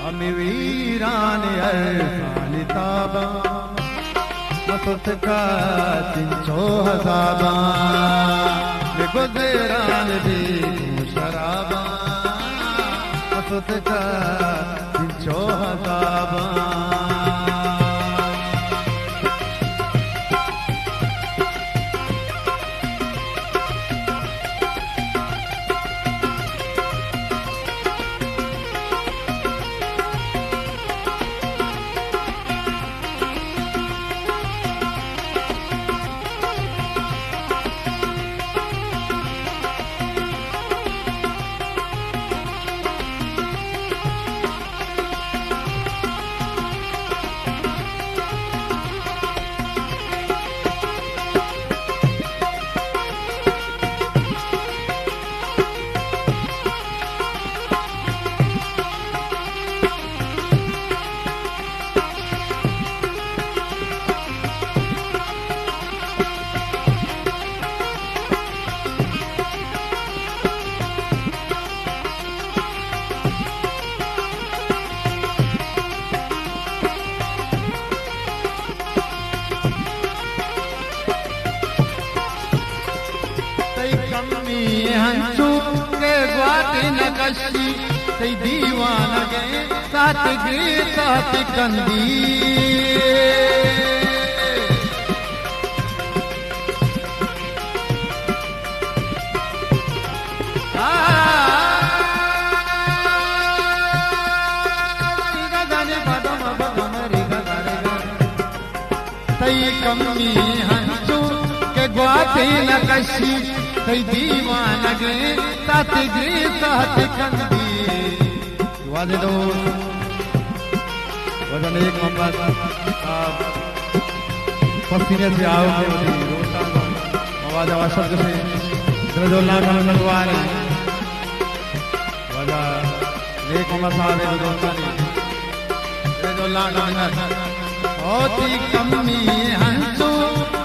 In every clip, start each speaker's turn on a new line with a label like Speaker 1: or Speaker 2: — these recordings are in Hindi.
Speaker 1: अमी वीरान अरफान ताबा मसुत का तिंचो हजाबा गुजरान भी शराबा मसुत का तिंचो हजाबा नकशी तई दीवान गए साथ गिरी साथ कंदी तई कमी हंसू के ग्वाती नकशी तई दीवान गए साथ गिरी साथ कंदी वादे दो वजन एक मोहम्मद पसीने से आओगे रोता आवाज आवाज शब्द से दरजोल्ला का नगवार वजह एक मोहम्मद साहब दोस्तानी दरजोल्ला का होती कमी हंसू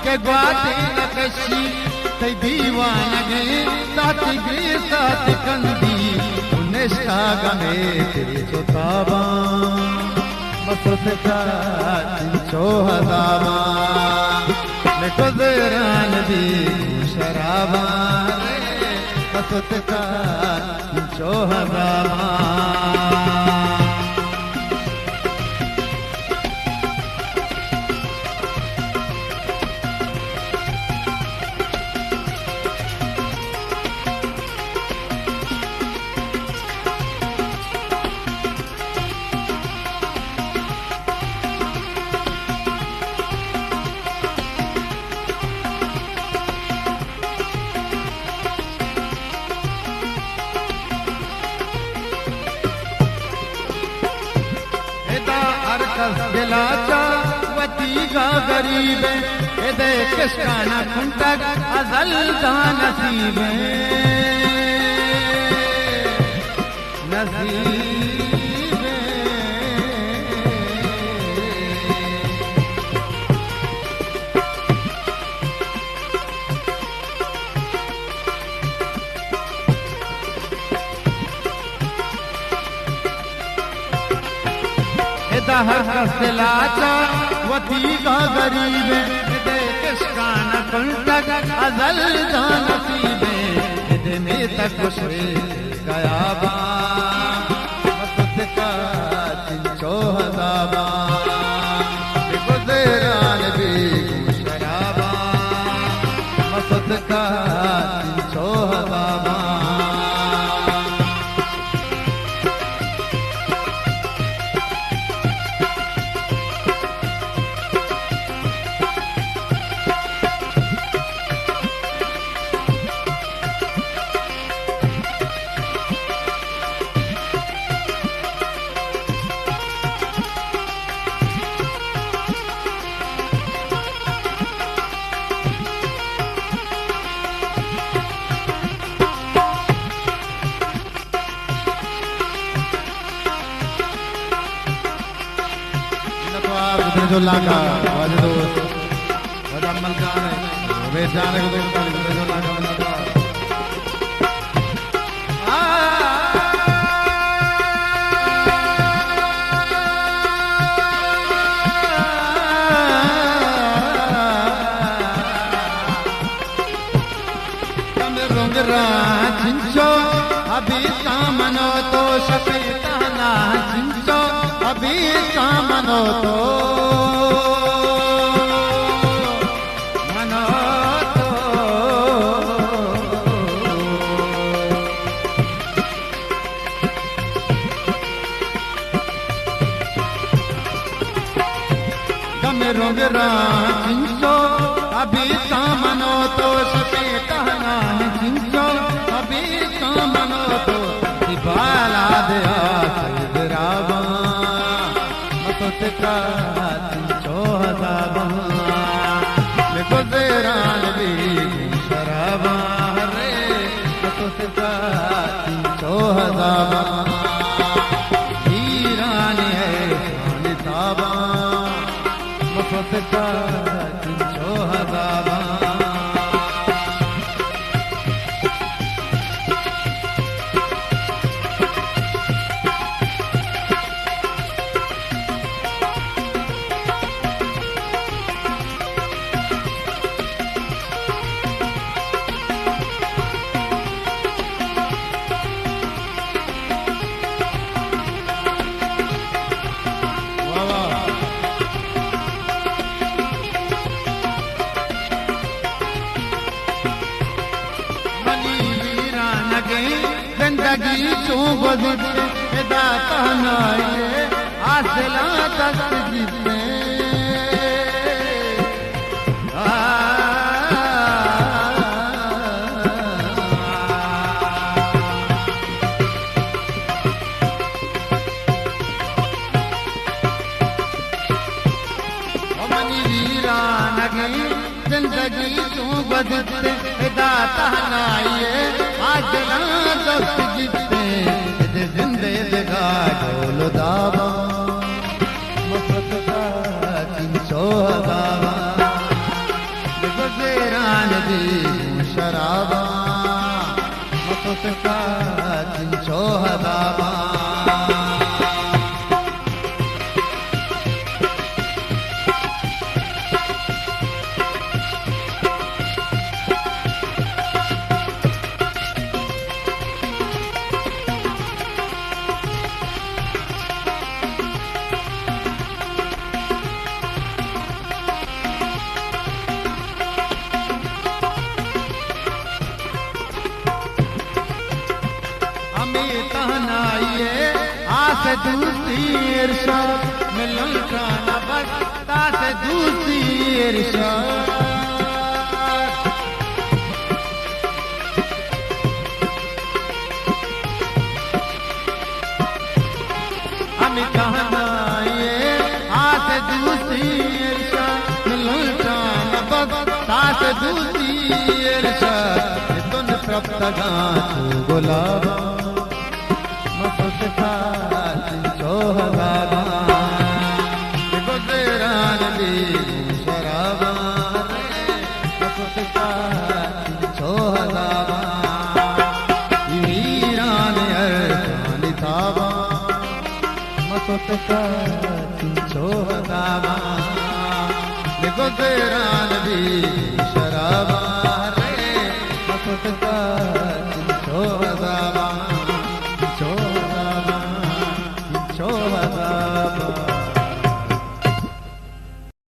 Speaker 1: के ग्वाती नकशी तई दीवान गए साथ गिरी साथ कंदी निष्ठा गमे तेरी चोताबा मसुत का तिंचो हजाबा गुजरान भी शराबा मसुत का तिंचो हजाबा गिलाचा वतीगा गरीब एदे किसका न खुंटक अजल दा नसीब नसीब हर कस्लाचा वतीगा गरीब दे किसका न कुंटक अजल दा नसीब इतने तक खुश गया बा मसुत का तिंचो हजाबा गुजरान भी शराबा मसुत का तिंचो हजाबा जो लागा वाजे दो वजह अमल जाने वे जाने को दोस्तान जो लागा वजह अभी सामनो तो शपीताना चिंचो अभी सामनो तो मनो तो गमेरो गिरा चिंचो अभी सामनो तो शपीताना चिंचो अभी सामनो तो बाला दया सैदराबा मतका चिंचो हजाबा गुजरान भी शराबा रे मतका चिंचो हजाबा हीरान है निसाबा मतका चिंचो हजाबा जिंदगी चू गुज़रे दाता नाए आसला दस्त जीते मनी वीरान गई जिंदगी चू गुज़रे दाता नाए आसला दस्त जीते जिंदे दगा ढोल दावा मफत का चिंचो हजावा गुजरान दी शराबा मफत का चिंचो हजावा आस दूसरी इरशाद मिलन का न बस तास दूसरी इरशाद हम कहना ये आस दूसरी इरशाद मिलन का न बस तास दूसरी इरशाद तुन प्रप्त गाँव गुलाबा मफत चिंचो हजाबा गुजरान भी शराबा मफत चिंचो हजाबा वीरान अरसानी ताबा मफत चिंचो हजाबा गुजरान भी शराबा मफत चिंचो हजाबा Show